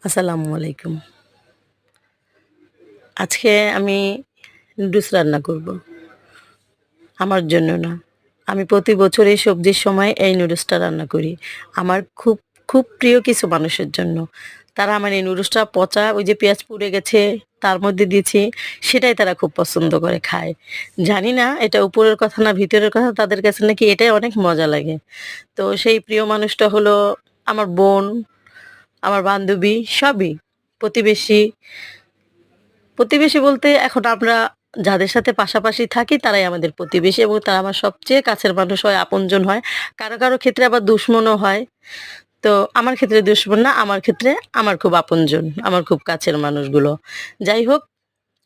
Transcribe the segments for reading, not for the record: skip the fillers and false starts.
আসসালামু আলাইকুম। আজকে আমি নুডলস রান্না করব। আমার জন্য না। আমি প্রতি বছর এই সবজির সময় এই নুডলসটা রান্না করি। আমার খুব প্রিয় কিছু মানুষের জন্য। তারা আমার এই নুডলসটা পচা ওই যে পেঁয়াজ পুড়ে গেছে তার মধ্যে দিয়েছি, সেটাই তারা খুব পছন্দ করে খায়। জানি না এটা উপরের কথা না ভিতরের কথা, তাদের কাছে নাকি এটাই অনেক মজা লাগে। তো সেই প্রিয় মানুষটা হলো আমার বোন, আমার বান্ধবী সবই। প্রতিবেশী প্রতিবেশী বলতে এখন আমরা যাদের সাথে পাশাপাশি থাকি তারাই আমাদের প্রতিবেশী এবং তারা আমার সবচেয়ে কাছের মানুষ হয়, আপনজন হয়। কারো ক্ষেত্রে আবার দুশমনও হয়। তো আমার ক্ষেত্রে দুশমন না, আমার ক্ষেত্রে আমার খুব আপনজন, আমার খুব কাছের মানুষগুলো। যাই হোক,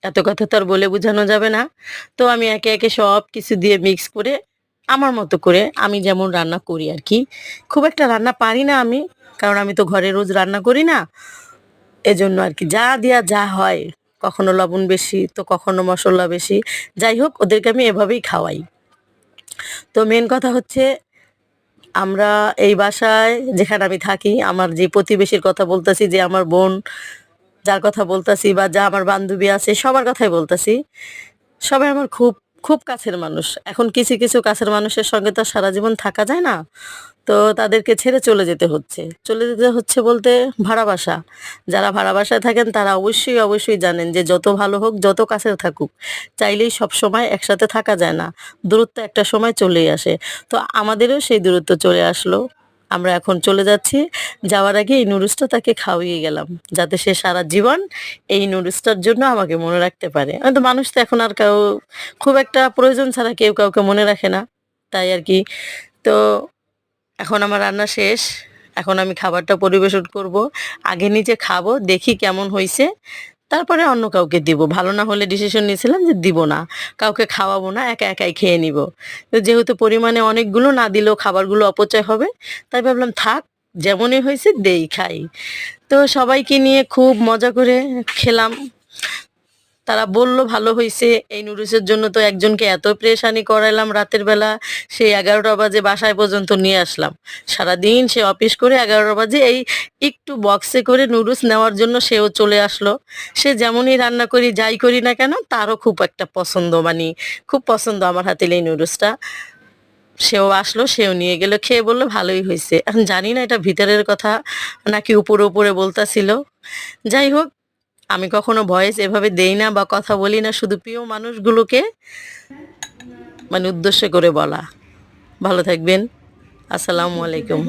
এত কথা তো আর বলে বোঝানো যাবে না। তো আমি একে সবকিছু দিয়ে মিক্স করে আমার মতো করে আমি যেমন রান্না করি আরকি। খুব একটা রান্না পারি না আমি। কারণ আমি তো ঘরে রোজ রান্না করি না। এজন্য আরকি যা দিয়া যা হয়, কখনো লবণ বেশি তো কখনো মসল্লা বেশি। যাই হোক ওদেরকে আমি এভাবেই খাওয়াই। তো মেইন কথা হচ্ছে আমরা এই বাসায় যেখানে আমি থাকি, আমার যে প্রতিবেশীর কথা বলতেছি, যে আমার বোন, যার কথা বলতেছি বা যা আমার বান্ধবী আছে সবার কথাই বলতেছি। সবাই আমার খুব কাছের মানুষ। এখন কিছু কাছের মানুষের সঙ্গে তো আর সারা জীবন থাকা যায় না। তো তাদেরকে ছেড়ে চলে যেতে হচ্ছে। চলে যেতে হচ্ছে বলতে ভাড়া বাসা। যারা ভাড়া বাসায় থাকেন তারা অবশ্যই জানেন যে যত ভালো হোক, যত কাছের থাকুক, চাইলেই সবসময় একসাথে থাকা যায় না। দূরত্ব একটা সময় চলেই আসে। তো আমাদেরও সেই দূরত্ব চলে আসলো। আমরা এখন চলে যাচ্ছি। যাওয়ার আগে এই নুডলসটা তাকে খাওয়িয়ে গেলাম। যাতে সে সারা জীবন এই নুডলসটার জন্য আমাকে মনে রাখতে পারে। তো মানুষ তো এখন আর খুব একটা প্রয়োজন ছাড়া কেউ কাউকে মনে রাখে না। তাই আরকি। তো এখন আমার রান্না শেষ। এখন আমি খাবারটা পরিবেশন করব। আগে নিজে খাবো, দেখি কেমন হইছে। তারপরে অন্য কাউকে দিব। ভালো না হলে ডিসিশন নিয়েছিলাম যে দিব না। কাউকে খাওয়াবো না, একাই খেয়ে নিবো। তো যেহেতু পরিমাণে অনেকগুলো, না দিলেও খাবারগুলো অপচয় হবে। তাই ভাবলাম থাক, যেমনই হইছে দেই, খাই। তো সবাইকে নিয়ে খুব মজা করে খেলাম। তারা বলল ভালো হইছে। এই নুডলসের জন্য তো একজনকে এত পেরেশানি করাইলাম রাতের বেলা। সেই ১১টা বাজে বাসায় পর্যন্ত নিয়ে আসলাম। সারাদিন সে অফিস করে ১১টা বাজে এই একটু বক্সে করে নুডলস নেওয়ার জন্য সেও চলে আসলো। সে যেমনই রান্না করি, যাই করি না কেন, তারও খুব একটা পছন্দ, মানে খুব পছন্দ আমার হাতের এই নুডলসটা। সেও আসলো, সেও নিয়ে গেল। খেয়ে বলল ভালোই হইছে। এখন জানি না এটা ভিতরের কথা নাকি উপরে বলতাছিল। যাই হোক, আমি কখনো ভয়েস এভাবে দেই না বা কথা বলি না, শুধু প্রিয় মানুষগুলোকে মানে উদ্দেশ্য করে বলা। ভালো থাকবেন। আসসালামু আলাইকুম।